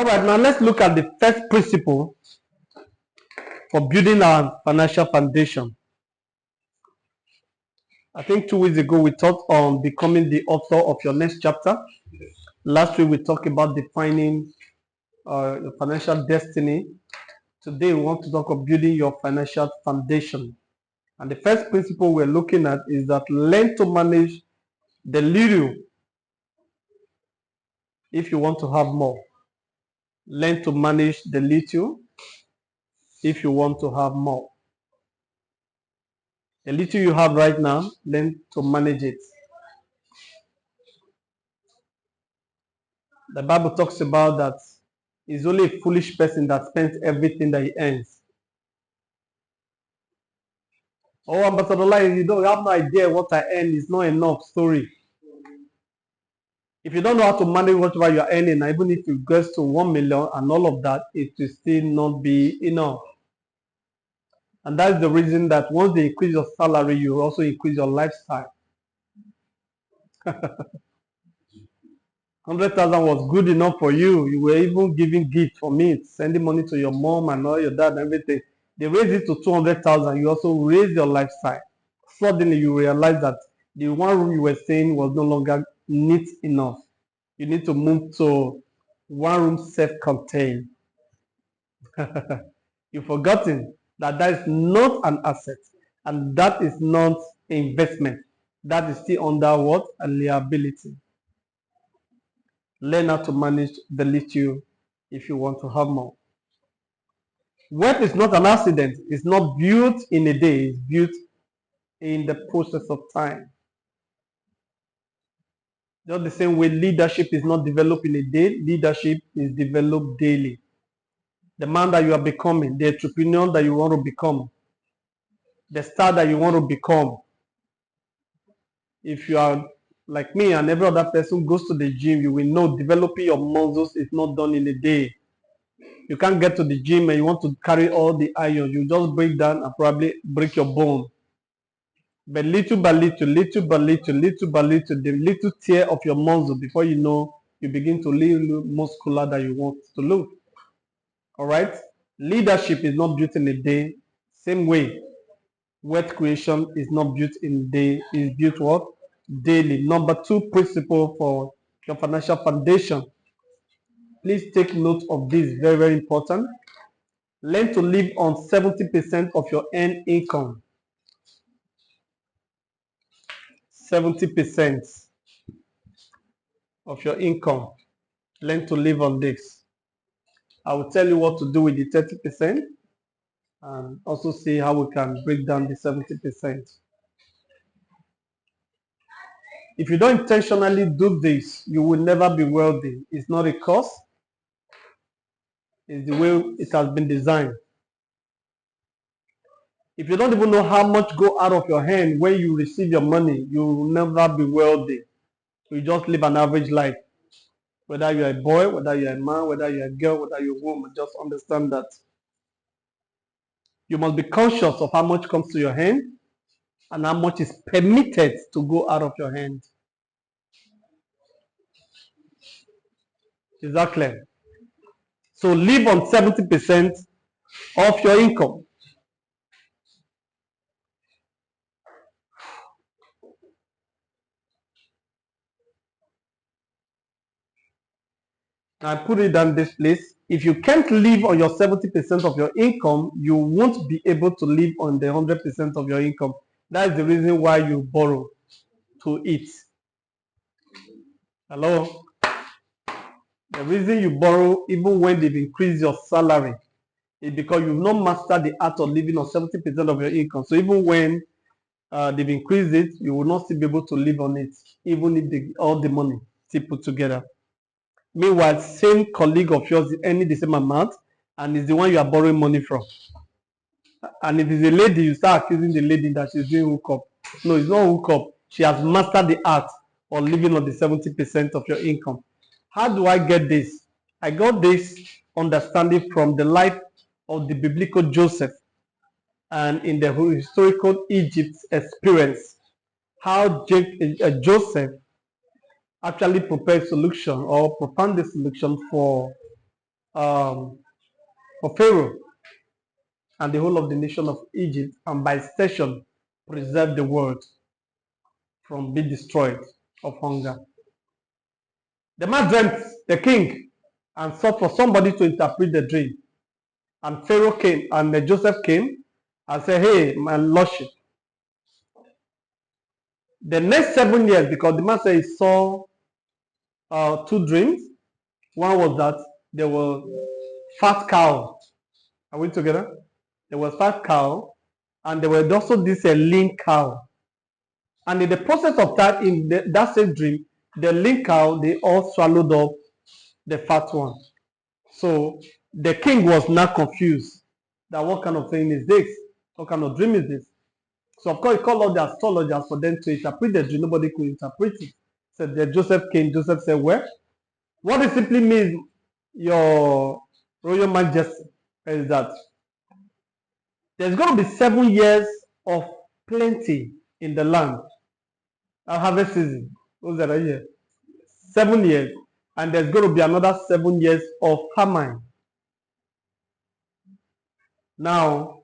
All right, now let's look at the first principle for building our financial foundation. I think 2 weeks ago we talked on becoming the author of your next chapter. Last week we talked about defining your financial destiny. Today we want to talk about building your financial foundation. And the first principle we're looking at is that learn to manage the little if you want to have more. Learn to manage the little if you want to have more. The little you have right now, learn to manage it. The Bible talks about that it's only a foolish person that spends everything that he earns. Oh, Ambassador Lai, you don't have no idea what I earn is not enough story. If you don't know how to manage whatever you are earning, even if it goes to 1 million and all of that, it will still not be enough. And that's the reason that once they increase your salary, you also increase your lifestyle. 100,000 was good enough for you. You were even giving gifts for me, sending money to your mom and all your dad and everything. They raised it to 200,000. You also raised your lifestyle. Suddenly you realize that the one room you were staying was no longer neat enough. You need to move to one room self-contained. You've forgotten that that is not an asset and that is not investment. That is still under what? A liability. Learn how to manage the little if you want to have more. Wealth is not an accident. It's not built in a day. It's built in the process of time. Just the same way leadership is not developed in a day, leadership is developed daily. The man that you are becoming, the entrepreneur that you want to become, the star that you want to become. If you are like me and every other person goes to the gym, you will know developing your muscles is not done in a day. You can't get to the gym and you want to carry all the iron. You just break down and probably break your bone. But little by little, little by little, little by little, the little tear of your muscle, before you know, you begin to look muscular that you want to look. All right? Leadership is not built in a day. Same way, wealth creation is not built in a day. It's built what? Daily. Number 2 principle for your financial foundation. Please take note of this. Very, very important. Learn to live on 70% of your earned income. 70% of your income. Learn to live on this. I will tell you what to do with the 30% and also see how we can break down the 70%. If you don't intentionally do this, you will never be wealthy. It's not a cost. It's the way it has been designed. If you don't even know how much go out of your hand when you receive your money, you will never be wealthy. You just live an average life. Whether you're a boy, whether you're a man, whether you're a girl, whether you're a woman, just understand that you must be conscious of how much comes to your hand and how much is permitted to go out of your hand. Is that clear? So live on 70% of your income. I put it down this place. If you can't live on your 70% of your income, you won't be able to live on the 100% of your income. That is the reason why you borrow to eat. Hello? The reason you borrow, even when they've increased your salary, is because you've not mastered the art of living on 70% of your income. So even when they've increased it, you will not still be able to live on it, even if all the money still put together. Meanwhile, same colleague of yours is earning the same amount and is the one you are borrowing money from. And if it's a lady, you start accusing the lady that she's doing hookup. No, it's not hookup. She has mastered the art of living on the 70% of your income. How do I get this? I got this understanding from the life of the biblical Joseph and in the historical Egypt experience. How Joseph actually prepared solution or profound the solution for um, for Pharaoh and the whole of the nation of Egypt, and by extension preserve the world from being destroyed of hunger. The man dreamt, the king, and sought for somebody to interpret the dream. And Pharaoh came, and Joseph came and said, "Hey, my lordship, the next 7 years," because the man said he saw two dreams. One was that there were fat cow. Are we together? There was fat cow, and there was also this lean cow. And in the process of that, in that same dream, the lean cow, they all swallowed up the fat one. So the king was not confused that what kind of thing is this? What kind of dream is this? So of course he called all the astrologers for them to interpret the dream. Nobody could interpret it. So then Joseph came. Joseph said, "Well, what it simply means, your royal majesty, is that there's going to be 7 years of plenty in the land. A harvest season. Those that are here. 7 years. And there's going to be another 7 years of famine. Now,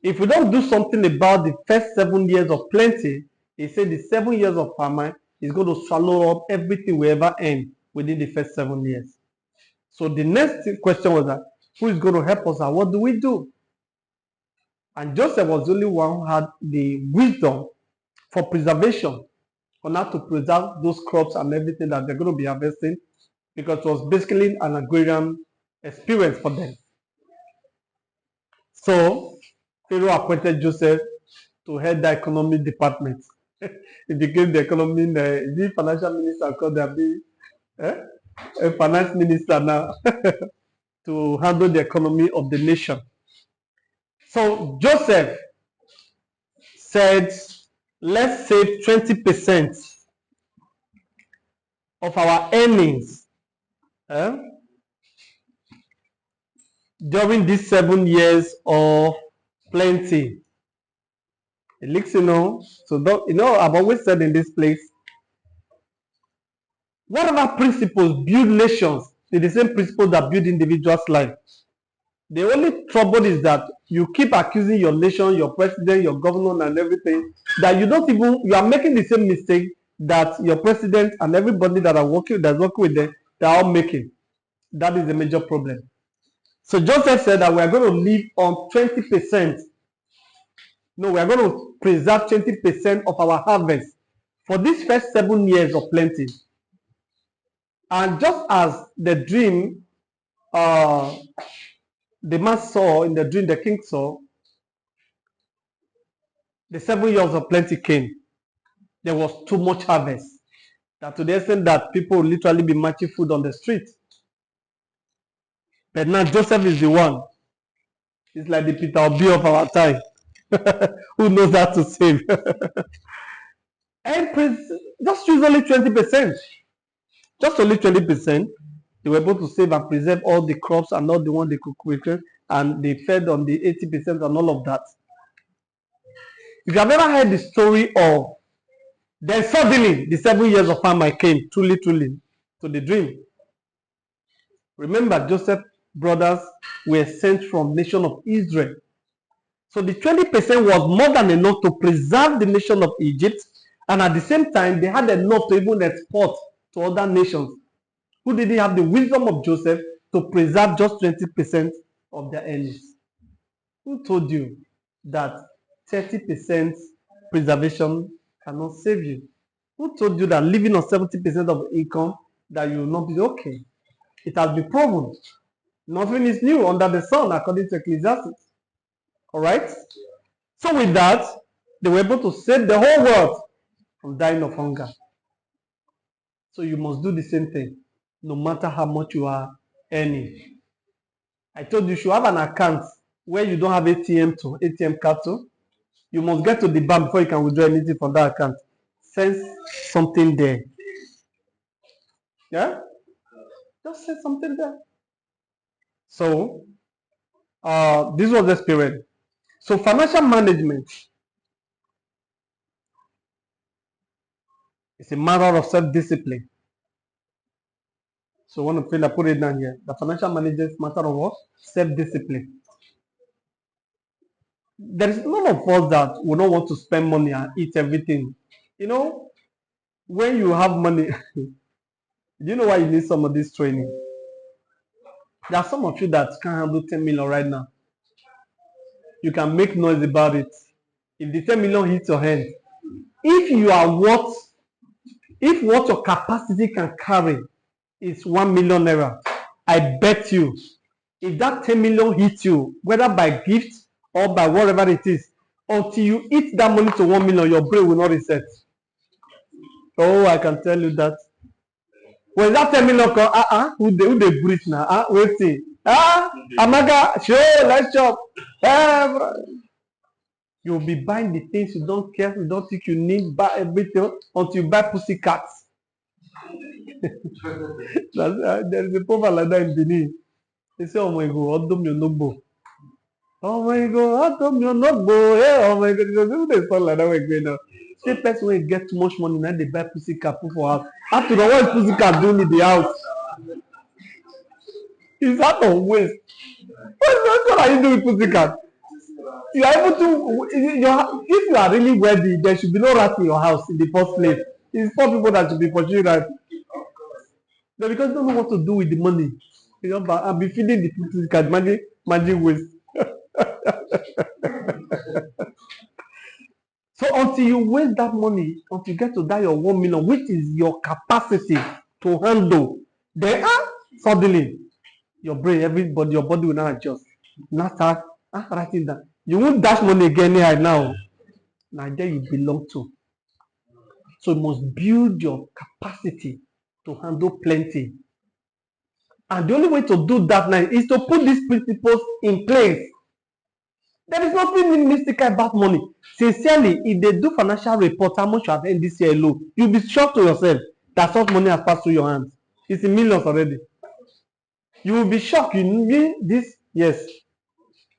if we don't do something about the first 7 years of plenty, he said the 7 years of famine is going to swallow up everything we ever earn within the first 7 years." So the next question was that, who is going to help us and what do we do? And Joseph was the only one who had the wisdom for preservation, on how to preserve those crops and everything that they're going to be harvesting, because it was basically an agrarian experience for them. So Pharaoh appointed Joseph to head the economy department. He became the the financial minister, called a finance minister now, to handle the economy of the nation. So Joseph said, "Let's save 20% of our earnings during these 7 years of plenty." So I've always said in this place, whatever principles build nations is the same principles that build individuals' life. The only trouble is that you keep accusing your nation, your president, your governor, and everything, that you are making the same mistake that your president and everybody that's working with them, they're all making. That is the major problem. So Joseph said that we are going to live on 20%. No, we are going to preserve 20% of our harvest for these first 7 years of plenty. And just as the dream, the man saw in the dream, the king saw, the 7 years of plenty came. There was too much harvest, that to the extent that people will literally be matching food on the street. But now Joseph is the one. It's like the Peter Obi of our time, who knows how to save. And just use only 20%. Just only 20%. They were able to save and preserve all the crops and all the one they could quickly, and they fed on the 80% and all of that. If you have ever heard the story of, then suddenly the 7 years of famine came, truly to the dream. Remember, Joseph's brothers were sent from nation of Israel. So the 20% was more than enough to preserve the nation of Egypt, and at the same time, they had enough to even export to other nations who didn't have the wisdom of Joseph to preserve just 20% of their earnings. Who told you that 30% preservation cannot save you? Who told you that living on 70% of income, that you will not be okay? It has been proven. Nothing is new under the sun, according to Ecclesiastes. All right? So with that, they were able to save the whole world from dying of hunger. So you must do the same thing, no matter how much you are earning. I told you should have an account where you don't have ATM card to. You must get to the bank before you can withdraw anything from that account. Send something there. Yeah? Just send something there. So, this was the experience. So, financial management is a matter of self-discipline. So one of I put it down here. The financial management matter of what? Self-discipline. There is none of us that will not want to spend money and eat everything. You know, when you have money, do you know why you need some of this training? There are some of you that can't handle 10 million right now. You can make noise about it. If the 10 million hits your hand, if you are what your capacity can carry is 1 million naira, I bet you, if that 10 million hits you, whether by gift or by whatever it is, until you eat that money to 1 million, your brain will not reset. Oh, I can tell you that. When that 10 million come, who they breathe now? Wait see. Amaga, sure, let's chop. You'll be buying the things you don't care, you don't think you need, buy everything until you buy pussy cats. There is a proverb like that in Benin. They say, oh my God, Odom your nogbo. Oh my God, Odom your nogbo. Hey, oh my God, they sound like that way going now. Say person when you get too much money, now they buy pussy cat put for house. After the what is pussy cat doing in the house? It's out of waste. What are you doing with pussy cat? You are able to, if you are really wealthy, there should be no rat in your house in the first place. It's poor people that should be pursuing rat. But because they don't know what to do with the money, you know, but I'll be feeding the pussy cat, managing waste. So until you waste that money, until you get to that your 1 million, which is your capacity to handle, then suddenly your brain, everybody, your body will not adjust. Now start writing down. You won't dash money again right now. Now there you belong to. So you must build your capacity to handle plenty. And the only way to do that now is to put these principles in place. There is nothing mystical about money. Sincerely, if they do financial report, how much you have earned this year alone, you'll be shocked to yourself that such money has passed through your hands. It's in millions already. You will be shocked. You need this, yes.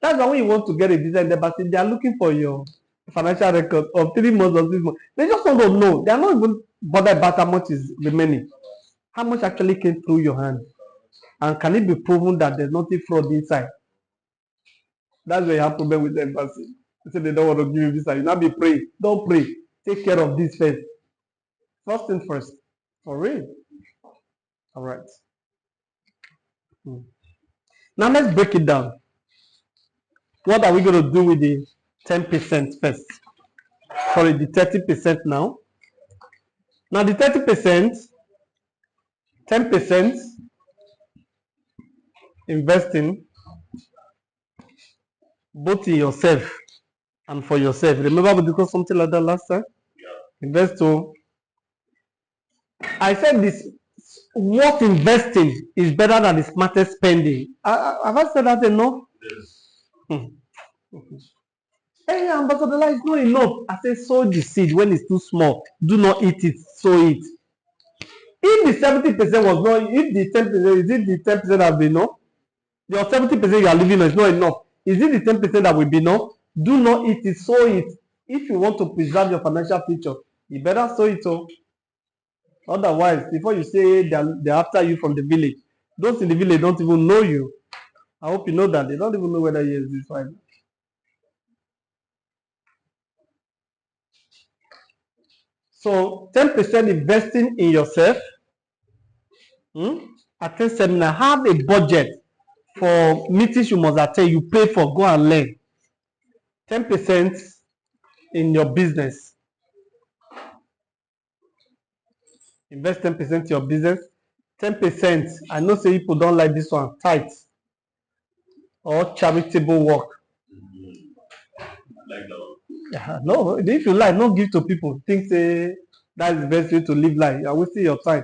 That's why when you want to get a visa in the embassy, they are looking for your financial record of 3 months or 6 months. They just want to know. They are not even bothered about how much is remaining. How much actually came through your hand? And can it be proven that there's nothing fraud inside? That's where you have problem with the embassy. They say they don't want to give you visa. You now be praying. Don't pray. Take care of this first. First thing first. For real. All right. Now let's break it down. What are we going to do with the 10% first? Sorry, the 30% now. Now the 30%, 10% investing both in yourself and for yourself. Remember we discussed something like that last time? Yeah. Invest to. I said this, what investing is better than the smartest spending. Have I said that enough? Yes. Hey, Ambassador, it's not enough. I say sow the seed when it's too small. Do not eat it, sow it. If the 70% was not, if the 10%, is it the 10% that will be enough? Your 70% you are living on is not enough. Is it the 10% that will be enough? Do not eat it, sow it. If you want to preserve your financial future, you better sow it. Oh. Otherwise, before you say they're after you from the village, those in the village don't even know you. I hope you know that. They don't even know whether you exist right now. So 10% investing in yourself. Attend seminar. Have a budget for meetings you must attend. You pay for, go and learn. 10% in your business. Invest 10% in your business. 10%. I know say people don't like this one. Tithe or charitable work. Like that. No, if you like, don't give to people. Think say that is the best way to live life. You are wasting your time.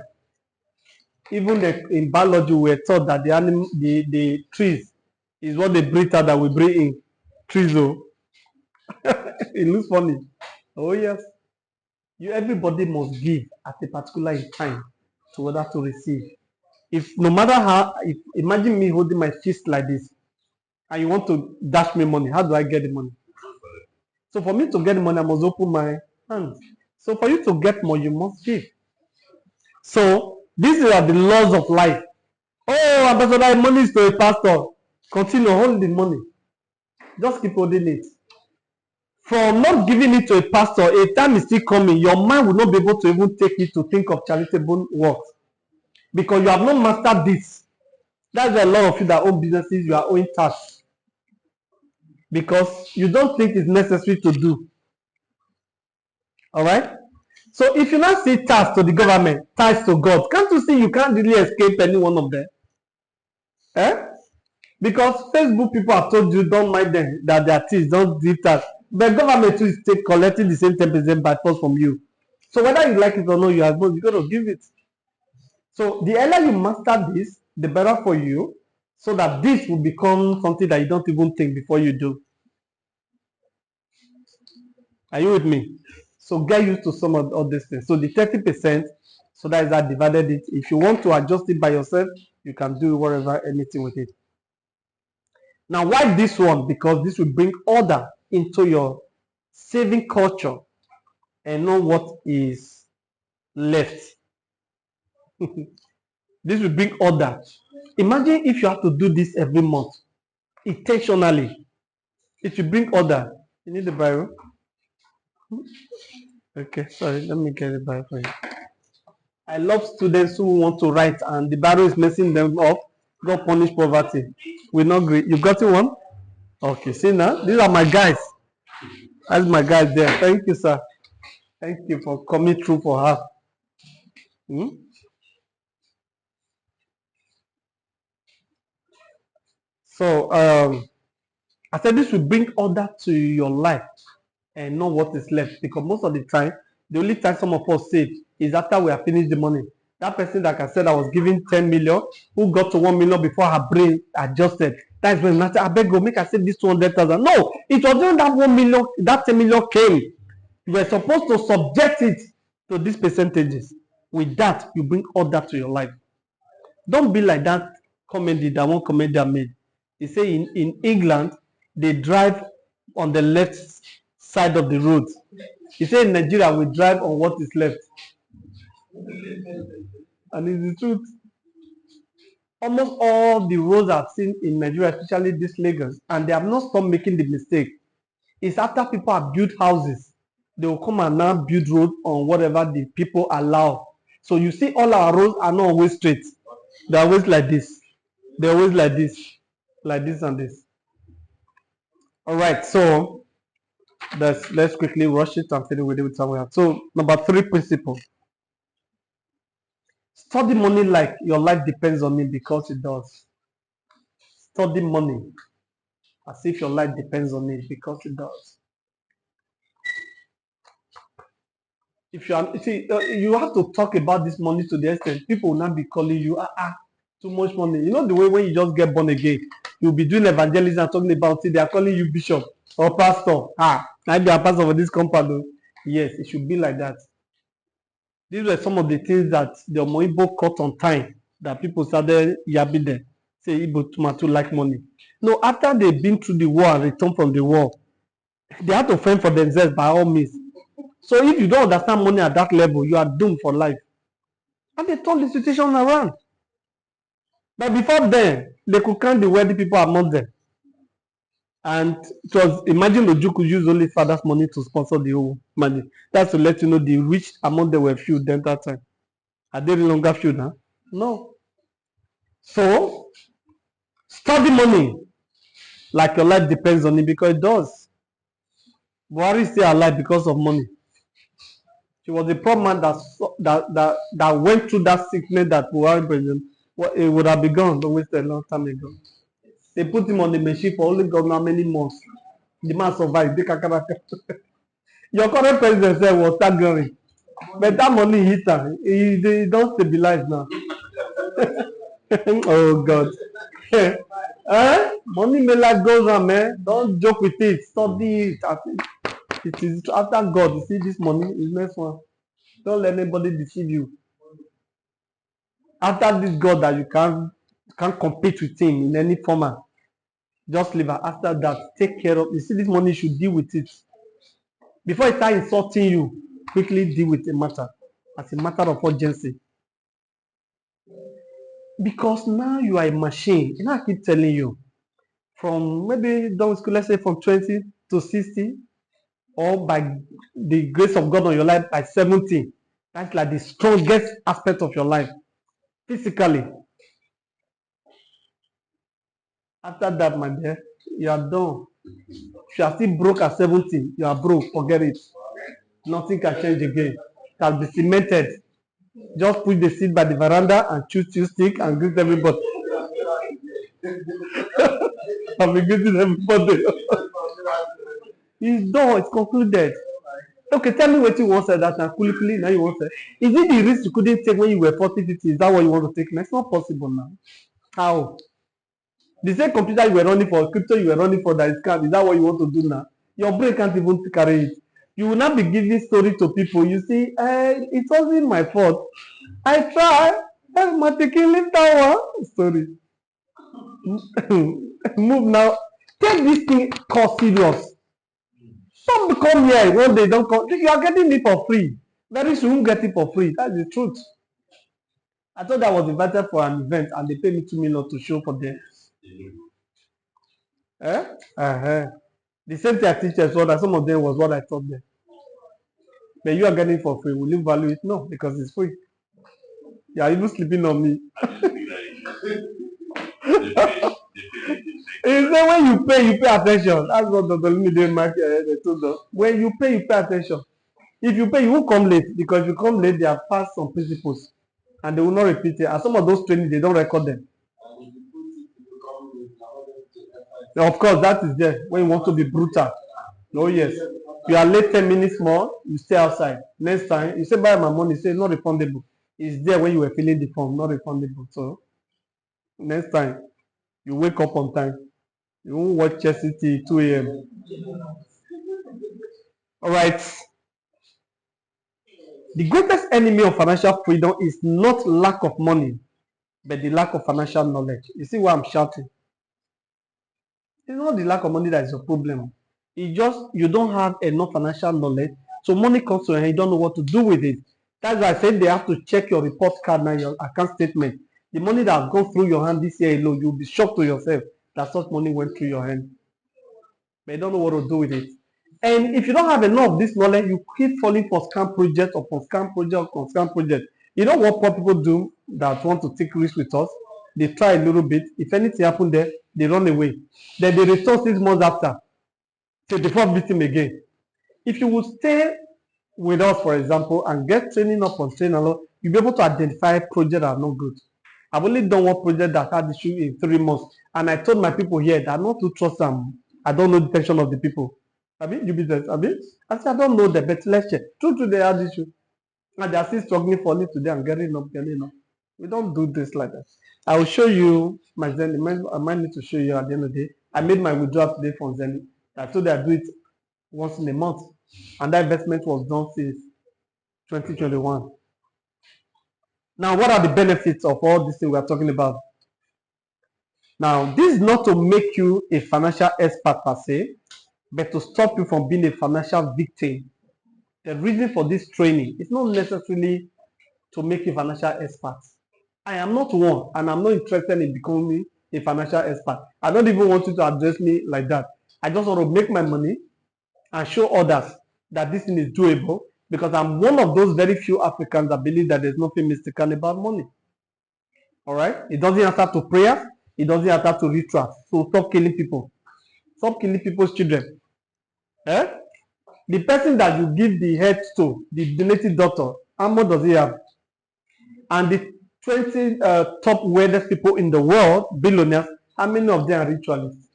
Even in biology, we were taught that the trees is what they breathe out that we breathe in. Trees, though. It looks funny. Oh yes. Everybody must give at a particular time to order to receive. If no matter how, imagine me holding my fist like this, and you want to dash me money, how do I get the money? So for me to get the money, I must open my hands. So for you to get more, you must give. So these are the laws of life. Oh, Ambassador, money is to a pastor. Continue, hold the money. Just keep holding it. For not giving it to a pastor, a time is still coming. Your mind will not be able to even take it to think of charitable works because you have not mastered this. That's why a lot of you that own businesses, you are owing tax because you don't think it's necessary to do. All right. So if you not say tax to the government, tax to God, can't you see you can't really escape any one of them? Eh? Because Facebook people have told you don't mind them that their thieves don't give tax. But government too is collecting the same 10% by force from you. So whether you like it or not, you are going to give it. So the earlier you master this, the better for you, so that this will become something that you don't even think before you do. Are you with me? So get used to some of all these things. So the 30%, so that is how I divided it. If you want to adjust it by yourself, you can do whatever, anything with it. Now, why this one? Because this will bring order into your saving culture and know what is left. This will bring order. Imagine if you have to do this every month, intentionally. It will bring order. You need the Bible? Okay, sorry, let me get the Bible for you. I love students who want to write and the Bible is messing them up. God punish poverty. We're not great. You got one? Okay, see now? These are my guys. That's my guys there. Thank you, sir. Thank you for coming through for her. Hmm? So I said this will bring order to your life and know what is left. Because most of the time, the only time some of us save is after we have finished the money. That person that I said I was giving 10 million, who got to 1 million before her brain adjusted. That is when I said, I beg go make I save this 200,000. No, it was when that 1 million, that 10 million came. You were supposed to subject it to these percentages. With that, you bring order to your life. Don't be like that comedy that one comedian made. He say in England, they drive on the left side of the road. He said in Nigeria, we drive on what is left. And it's the truth. Almost all the roads I've seen in Nigeria, especially this Lagos, and they have not stopped making the mistake. It's after people have built houses, they will come and now build road on whatever the people allow. So you see all our roads are not always straight. They're always like this. They're always like this and this. All right, so let's quickly rush it and finish with it with somewhere. So number 3 principle: study money like your life depends on it, because it does. Study money as if your life depends on it, because it does. If you are, see, you have to talk about this money to the extent people will not be calling you too much money. You know the way when you just get born again, you'll be doing evangelism and talking about it. They are calling you bishop or pastor. I be a pastor for this company. Yes, it should be like that. These were some of the things that the Omoibo caught on time that people started yabbing them. Say Igbo tomato like money. No, after they've been through the war and returned from the war, they had to fend for themselves by all means. So if you don't understand money at that level, you are doomed for life. And they turned the situation around. But before then, they could count the wealthy people among them. And it was, imagine Ojuku used only father's money to sponsor the whole money. That's to let you know the rich among them were few then that time. Are they no longer few now? No. So, study money like your life depends on it, because it does. Buhari is still alive because of money. He was a poor man that went through that sickness that Buhari president. It would have been gone, but wasted a long time ago. They put him on the machine for only God how many months. The man survived. Your current president said was staggering. But that money hit her. He don't stabilize now. Oh God. Money may like goes on, man. Don't joke with it. Study it. It is after God. You see this money is next one. Don't let anybody deceive you. After this God that you can't compete with him in any format. Just leave her. After that, take care of. You see, this money, you should deal with it. Before it start insulting you, quickly deal with the matter as a matter of urgency. Because now you are a machine. You know, I keep telling you, from maybe down school, let's say from 20 to 60, or by the grace of God on your life by 70. That's like the strongest aspect of your life physically. After that, my dear, you are done. If you are still broke at 70, you are broke. Forget it. Nothing can change again. It has been cemented. Just put the seat by the veranda and choose two stick and greet everybody. I'll be greeting everybody. It's done. It's concluded. Okay, tell me what you want to say that and quickly now you want to say. Is it the risk you couldn't take when you were 40, 50? Is that what you want to take? It's not possible now. How? The same computer you were running for, crypto you were running for that is scam. Is that what you want to do now? Your brain can't even carry it. You will not be giving story to people. You see, it wasn't my fault. I tried. My taking leave that one. Story. Move now. Take this thing call serious. Some come here one day don't come. You are getting it for free. Very soon you get it for free. That's the truth. I thought I was invited for an event and they paid me 2 million to show for them. Eh? Uh-huh. The same thing I teach as well, that some of them was what I taught them. But you are getting it for free. Will you value it? No, because it's free. You are even sleeping on me. He said when you pay attention. That's what Dr. Lumide Mark they told us. When you pay attention. If you pay, you won't come late, because if you come late, they have passed some principles and they will not repeat it. And some of those trainings, they don't record them. Now, of course, that is there when you want to be brutal. Oh, yes. You are late 10 minutes more, you stay outside. Next time, you say, buy my money, say, not refundable. It's there when you were filling the form, not refundable. So, next time, you wake up on time. You won't watch Chelsea till 2 a.m. All right. The greatest enemy of financial freedom is not lack of money, but the lack of financial knowledge. You see why I'm shouting? It's not the lack of money that is a problem. It's just you don't have enough financial knowledge. So money comes to you and you don't know what to do with it. That's why I said they have to check your report card and your account statement. The money that has gone through your hand this year alone, you'll be shocked to yourself that such money went through your hand. But you don't know what to do with it. And if you don't have enough of this knowledge, you keep falling for scam project upon scam project upon scam project. You know what poor people do that want to take risks with us? They try a little bit. If anything happens there, they run away. Then they return 6 months after. So the first victim again. If you would stay with us, for example, and get training up on training along, you'll be able to identify projects that are not good. I've only done one project that had issue in 3 months. And I told my people here that not to trust them. I don't know the intention of the people. You business, I said, I don't know the but let's check. True, they had issue. And they are still struggling for it today and getting up. We don't do this like that. I will show you my Zenith. I might need to show you at the end of the day. I made my withdrawal today from Zenith. I told you I do it once in a month. And that investment was done since 2021. Now, what are the benefits of all this thing we are talking about? Now, this is not to make you a financial expert per se, but to stop you from being a financial victim. The reason for this training is not necessarily to make you financial expert. I am not one, and I'm not interested in becoming a financial expert. I don't even want you to address me like that. I just want to make my money and show others that this thing is doable, because I'm one of those very few Africans that believe that there's nothing mystical about money. All right? It doesn't answer to prayers. It doesn't answer to rituals. So stop killing people. Stop killing people's children. Eh? The person that you give the head to, the donated doctor, how much does he have? And the 20 top wealthiest people in the world, billionaires, how many of them are ritualists?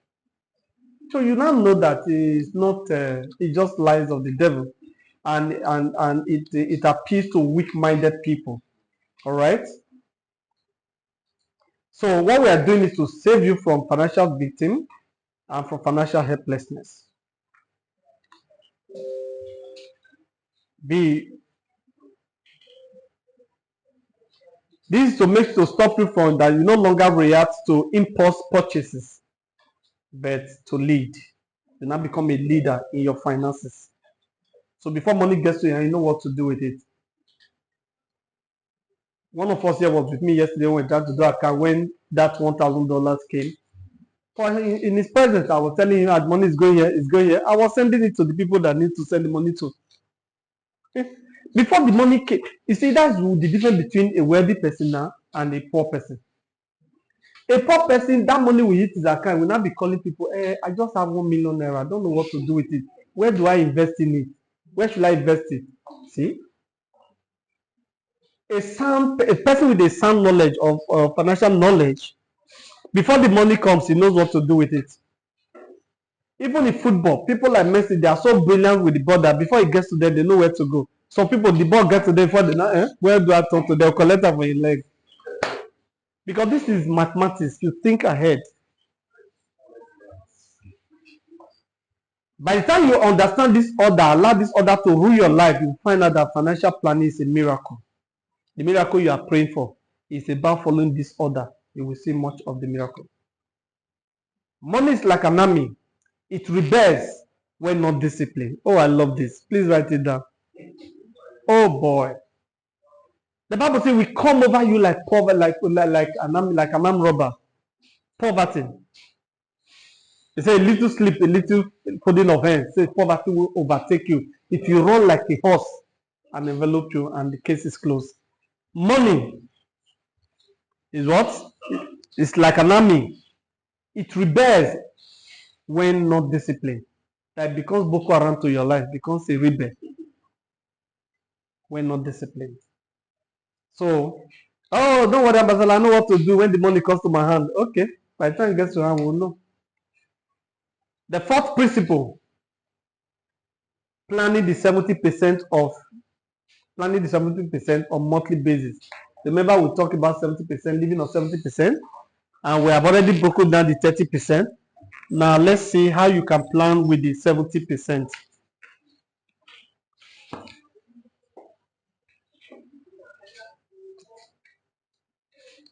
So you now know that it's not, it just lies of the devil, and it appeals to weak-minded people. All right. So what we are doing is to save you from financial victim and from financial helplessness. B. This is to stop you from that you no longer react to impulse purchases, but to lead. You now become a leader in your finances. So before money gets to you, you know what to do with it. One of us here was with me yesterday when we tried to do account when that $1,000 came. For in his presence, I was telling him that money is going here, it's going here. I was sending it to the people that need to send the money to. Okay? Before the money came, you see, that's the difference between a wealthy person now and a poor person. A poor person, that money will hit his account, will not be calling people, I just have 1 million naira, I don't know what to do with it. Where do I invest in it? Where should I invest it? See? A person with a sound knowledge of financial knowledge, before the money comes, he knows what to do with it. Even in football, people like Messi, they are so brilliant with the ball that before it gets to them, they know where to go. Some people, the ball gets to them before they know, where do I turn to? They'll collect it for your leg. Because this is mathematics. You think ahead. By the time you understand this order, allow this order to rule your life, you find out that financial planning is a miracle. The miracle you are praying for is about following this order. You will see much of the miracle. Money is like an army. It rebels when not disciplined. Oh, I love this. Please write it down. Oh boy. The Bible says we come over you like poverty, like an armed robber. Poverty. They say a little sleep, a little folding of hands. Say poverty will overtake you. If you run like a horse and envelop you, and the case is closed. Money is what? It's like an army. It rebels when not disciplined. That becomes Boko Haram to your life, becomes a rebel when not disciplined. So, oh, don't worry, Ambassador, I know what to do when the money comes to my hand. Okay, by the time it gets to hand, we'll know. The fourth principle, planning the 70% on monthly basis. Remember, we talked about 70%, living on 70%, and we have already broken down the 30%. Now, let's see how you can plan with the 70%.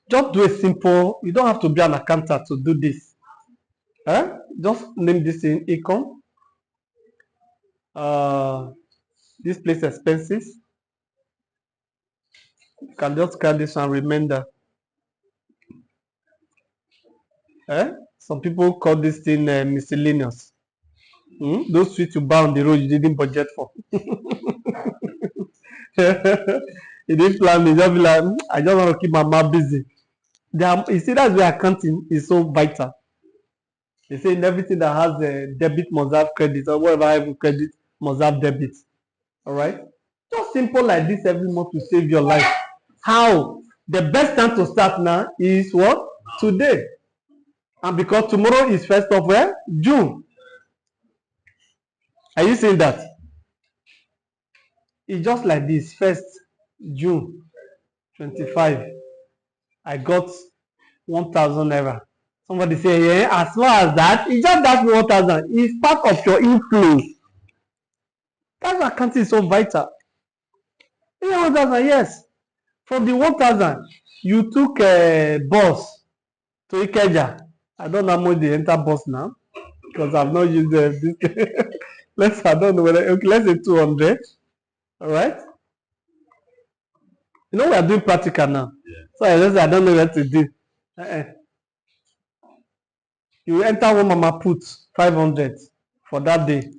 Just do a simple, you don't have to be an accountant to do this. Just name this in income. This place expenses. You can just call this one remainder. Some people call this thing miscellaneous. Those sweets you buy on the road you didn't budget for. You didn't plan it, just be like, I just want to keep my mouth busy. You see, that's where accounting is so vital. They say in everything that has a debit must have credit, or whatever have credit must have debit. All right? Just simple like this every month to save your life. How? The best time to start now is what? Today. And because tomorrow is 1st of where? June. Are you saying that? It's just like this. 1st June 25. I got 1,000 naira. Somebody say, yeah, as far as that, it's just that 1,000. It's part of your inflow. That's why accounting is so vital. 1,000, yes. From the 1,000, you took a bus to Ikeja. I don't know how much they enter bus now because I've not used this. I don't know whether, okay, let's say 200. All right. You know, we are doing practical now. Yeah. So I don't know what to do. You enter one mama put 500 for that day.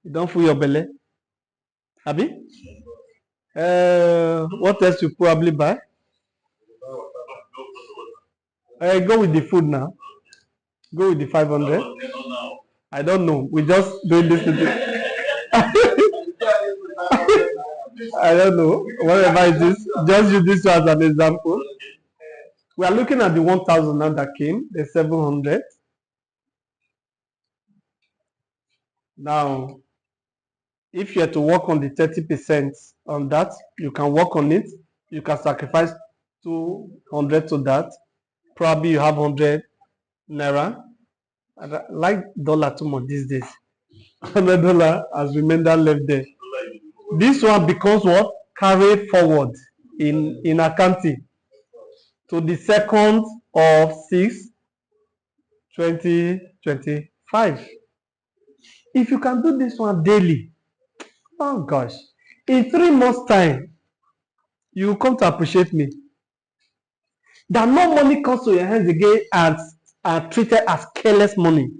You don't fool your belly. Abi? What else you probably buy? Go with the food now. Go with the 500. I don't know. We just doing this today. I don't know. Whatever it is, just use this as an example. We are looking at the 1,000 now that came, the 700. Now, if you have to work on the 30% on that, you can work on it. You can sacrifice 200 to that. Probably you have 100 naira. I like dollar too much these days. $100 as remainder left there. This one becomes what? Carried forward in accounting to the 2nd of 6, 2025. If you can do this one daily, oh gosh, in 3 months' time, you will come to appreciate me. that no money comes to your hands again and are treated as careless money.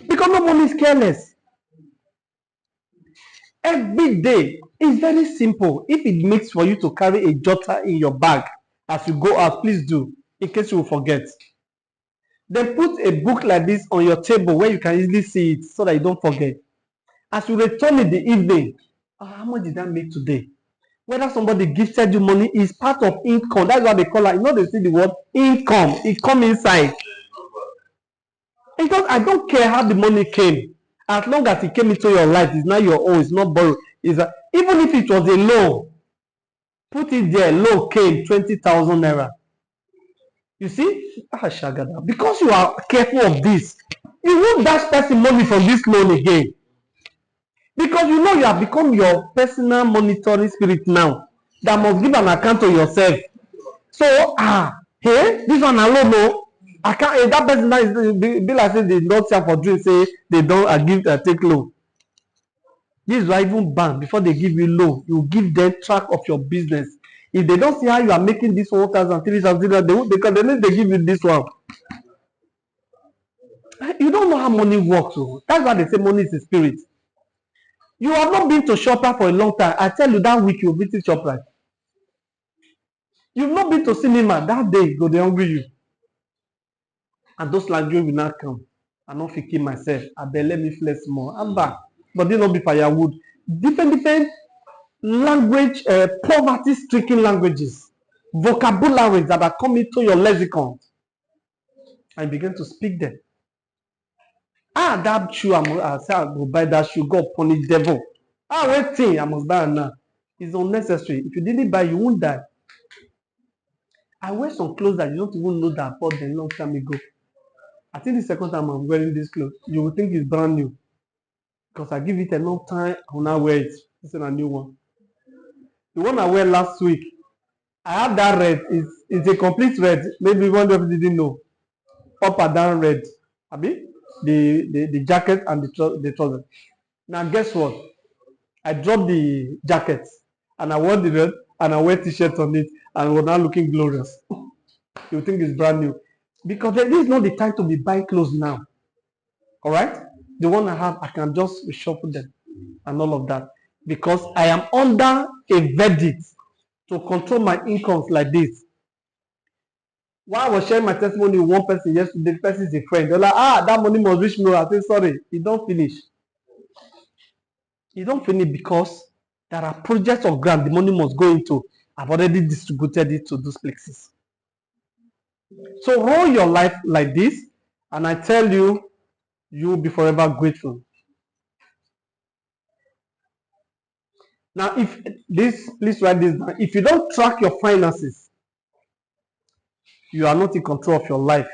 Because no money is careless. Every day is very simple. If it makes for you to carry a jotter in your bag as you go out, please do, in case you will forget. Then put a book like this on your table where you can easily see it so that you don't forget. As you return in the evening, how much did I make today? Whether somebody gifted you money is part of income. That's what they call it. You know, they see the word income. It comes inside. Because I don't care how the money came. As long as it came into your life, it's not your own, it's not borrowed. Even if it was a loan, put it there, loan came 20,000 naira. You see? Because you are careful of this, you won't dash person money from this loan again. Because you know you have become your personal monitoring spirit now that must give an account to yourself. So, hey, this one alone, no. I can't. That person that is be like say they don't sell for drink, say they don't give take loan. This is why even bank before they give you loan, you give them track of your business. If they don't see how you are making this 1,000, 3,000, they need to give you this one. You don't know how money works. So that's why they say money is a spirit. You have not been to Shoprite for a long time. I tell you that week you visit Shoprite. You've not been to cinema that day, go they hungry you. And those language will not come. I not thinking myself. I bet let me flex more. I'm back. But they not be firewood. Different language, poverty-stricken languages, vocabularies that are coming to your lexicon. And begin to speak them. That shoe, I say I will buy that shoe. God punish devil. Wait thing, I must buy it now. It's unnecessary. If you didn't buy, you won't die. I wear some clothes that you don't even know that I bought them a long time ago. I think the second time I'm wearing this clothes, you will think it's brand new. Because I give it enough time, I will now wear it. This is a new one. The one I wear last week, I have that red. It's a complete red. Maybe one of you didn't know. Up and down red. Abi? The jacket and the trouser. Now guess what? I dropped the jacket and I wore the red and I wear t-shirt on it and we're now looking glorious. You think it's brand new. Because this is not the time to be buying clothes now. Alright? The one I have, I can just reshuffle them and all of that. Because I am under a verdict to control my incomes like this. While I was sharing my testimony with one person yesterday, the person is a friend. They're like, that money must reach me. I say, sorry, it don't finish. It don't finish because there are projects of grant the money must go into. I've already distributed it to those places. So roll your life like this, and I tell you, you will be forever grateful. Now, please write this down. If you don't track your finances, you are not in control of your life.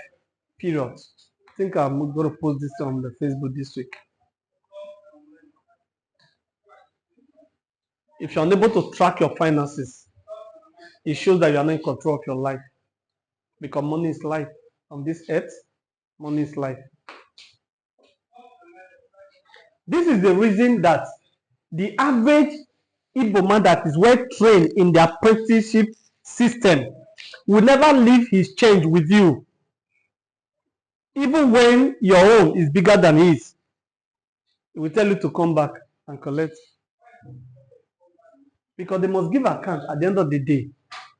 Period. I think I'm going to post this on the Facebook this week. If you're unable to track your finances, it shows that you are not in control of your life. Because money is life. On this earth, money is life. This is the reason that the average Igbo man that is well trained in the apprenticeship system will never leave his change with you. Even when your own is bigger than his, he will tell you to come back and collect. Because they must give account at the end of the day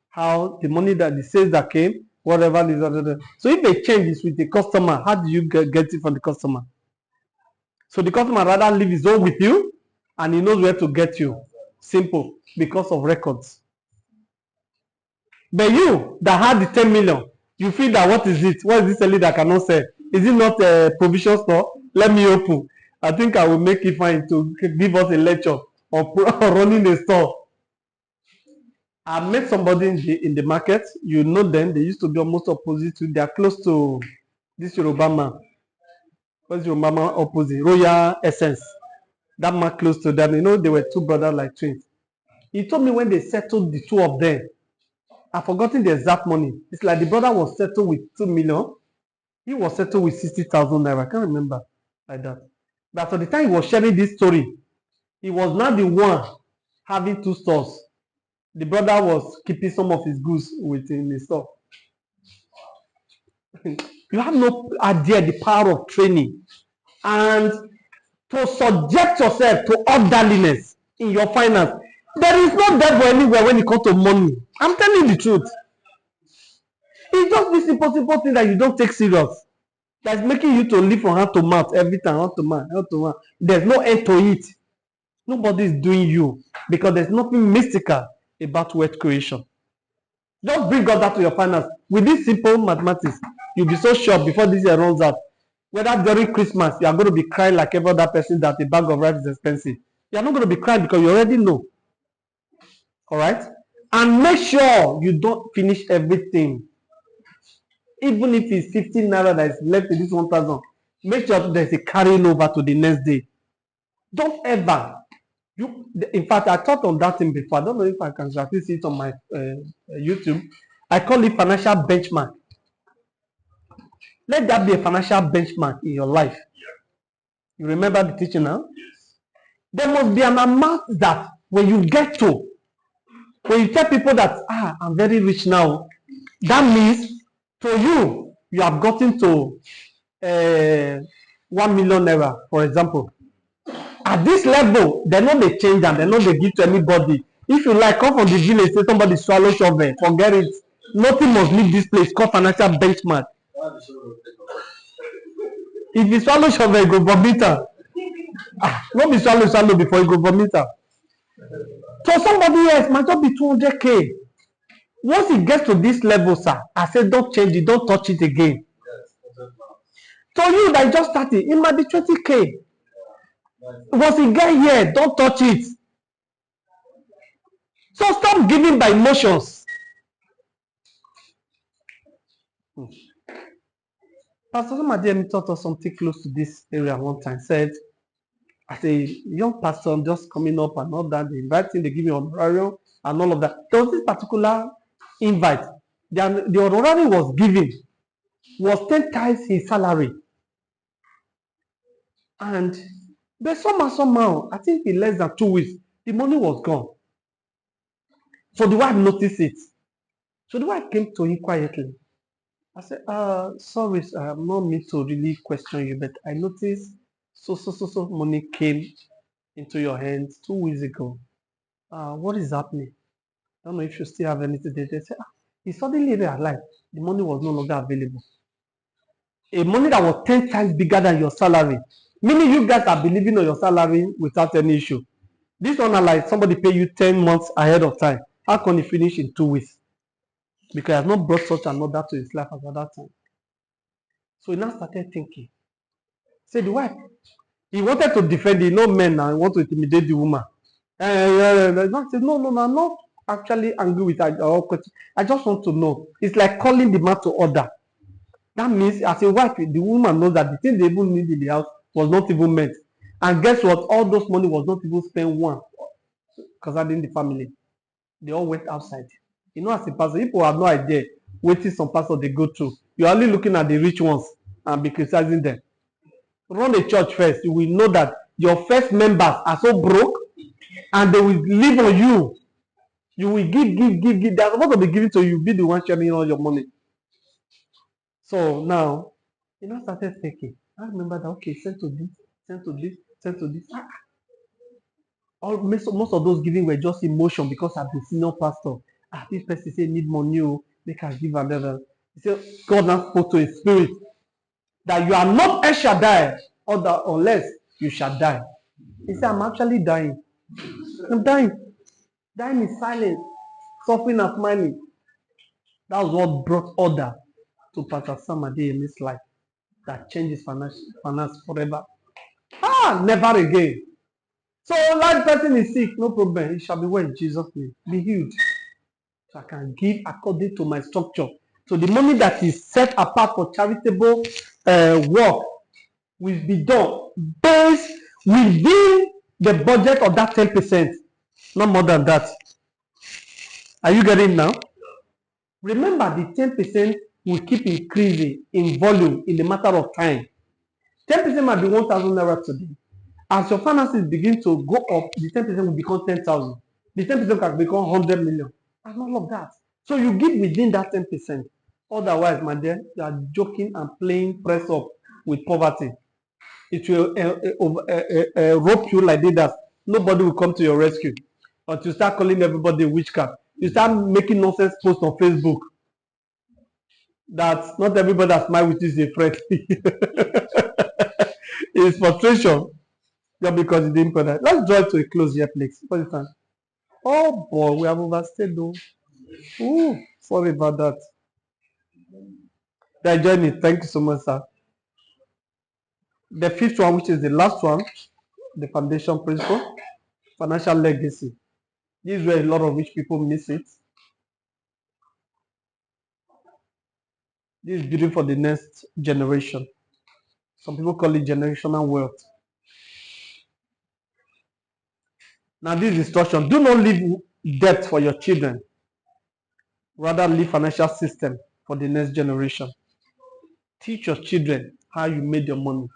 how the money that the sales that came, whatever it is. So if they change this with the customer, how do you get it from the customer? So the customer rather leave his own with you and he knows where to get you. Simple. Because of records. But you that had the 10 million, you feel that what is it? What is this selling that I cannot sell? Is it not a provision store? Let me open. I think I will make it fine to give us a lecture on running a store. I met somebody in the market. You know them. They used to be almost opposite to. They are close to this Yoruba man. What's Yoruba man opposite? Royal Essence. That man close to them. You know, they were two brothers like twins. He told me when they settled the two of them, I've forgotten the exact money. It's like the brother was settled with 2 million. He was settled with 60,000 naira. I can't remember like that. But at the time he was sharing this story, he was not the one having two stores. The brother was keeping some of his goods within the store. You have no idea the power of training. And to subject yourself to orderliness in your finance. There is no devil anywhere when it comes to money. I'm telling you the truth. It's just this impossible thing that you don't take serious. That's making you to live from hand to mouth every time, hand to mouth, hand to mouth. There's no end to it. Nobody is doing you because there's nothing mystical about wealth creation. Just bring God that to your finance. With this simple mathematics, you'll be so sure before this year runs out. Whether during Christmas you are going to be crying like every other person that a bag of rice is expensive. You are not going to be crying because you already know. All right? And make sure you don't finish everything. Even if it's 15 naira that is left in this 1,000, make sure there's a carrying over to the next day. Don't ever. In fact, I thought on that thing before. I don't know if I can actually see it on my YouTube. I call it financial benchmark. Let that be a financial benchmark in your life. You remember the teaching now? There must be an amount that when you get to, when you tell people that, I'm very rich now, that means to you, you have gotten to 1 million naira, for example. At this level, they know they change and they know they give to anybody. If you like, come from the village, say somebody swallow shovel, forget it. Nothing must leave this place called financial benchmark. If you swallow shovel, you go vomit. Not be swallow before you go vomit. So somebody else might just be 200K. Once it gets to this level, sir, I said don't change it, don't touch it again. So you that just started, it might be 20K. Once you get here, don't touch it. So stop giving by emotions. Pastor Somadiemi taught us something close to this area one time. Said, as a young pastor just coming up and all that, they invite him, they give him honorarium and all of that. There was this particular invite. The honorarium was given was 10 times his salary. And but somehow, I think in less than 2 weeks, the money was gone. So the wife noticed it. So the wife came to him quietly. I said, sorry, sir, I'm not meant to really question you, but I noticed so money came into your hands 2 weeks ago. What is happening? I don't know if you still have anything there. They said, he suddenly realized the money was no longer available. A money that was 10 times bigger than your salary. Meaning you guys are believing on your salary without any issue. This one are like somebody pay you 10 months ahead of time. How can you finish in 2 weeks? Because he has not brought such another to his life at that time. So he now started thinking. Say the wife, he wanted to defend the no men now, he want to intimidate the woman. The said, no, I'm not actually angry with her. I just want to know. It's like calling the man to order. That means as a wife, the woman knows that the thing they even need in the house was not even meant. And guess what? All those money was not even spent one concerning the family. They all went outside. You know, as a pastor, people have no idea waiting some pastors they go through. You're only looking at the rich ones and be criticizing them. Run a church first. You will know that your first members are so broke and they will live on you. You will give. They're supposed to be giving to you. Be the one sharing all your money. So now, you know, started thinking. I remember that, okay, send to this. Most of those giving were just emotion because I'm the senior pastor. This person say need money, they can give another. He said, God now spoke to his spirit that you are not El Shaddai unless you shall die. He said, I'm actually dying. I'm dying. Dying in silence, suffering and smiling. That was what brought order to Pastor Sam Adeyemi's life. That changes finance forever. Never again. So that person is sick, no problem. It shall be well in Jesus' name. Be healed. So I can give according to my structure. So the money that is set apart for charitable work will be done based within the budget of that 10%. Not more than that. Are you getting now? Remember, the 10% will keep increasing in volume in the matter of time. 10% might be 1,000 naira today. As your finances begin to go up, the 10% will become 10,000. The 10% can become 100 million. And all of that. So you give within that 10%. Otherwise, my dear, you are joking and playing press up with poverty. It will rope you like this that nobody will come to your rescue. But you start calling everybody witchcraft. You start making nonsense posts on Facebook that not everybody that smile with you is a friend. It's frustration just because you didn't put that. Let's draw it to a close here, please. For instance. Oh boy, we have overstayed though. Ooh, sorry about that. They join it. Thank you so much, sir. The fifth one, which is the last one, the foundation principle, financial legacy. This is where a lot of rich people miss it. This is building for the next generation. Some people call it generational wealth. Now, this instruction: do not leave debt for your children. Rather, leave financial system for the next generation. Teach your children how you made your money.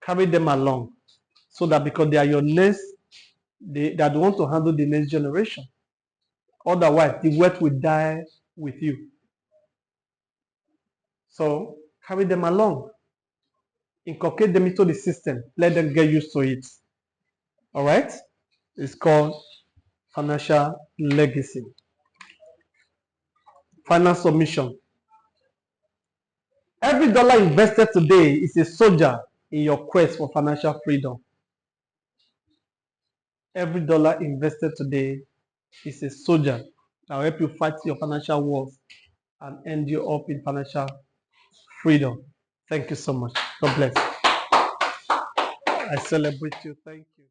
Carry them along so that because they are your next, they are the ones to handle the next generation. Otherwise, the wealth will die with you. So carry them along. Inculcate them into the system. Let them get used to it. All right? It's called financial legacy. Final submission. Every dollar invested today is a soldier in your quest for financial freedom. Every dollar invested today is a soldier that will help you fight your financial wars and end you up in financial freedom. Thank you so much. God bless. I celebrate you. Thank you.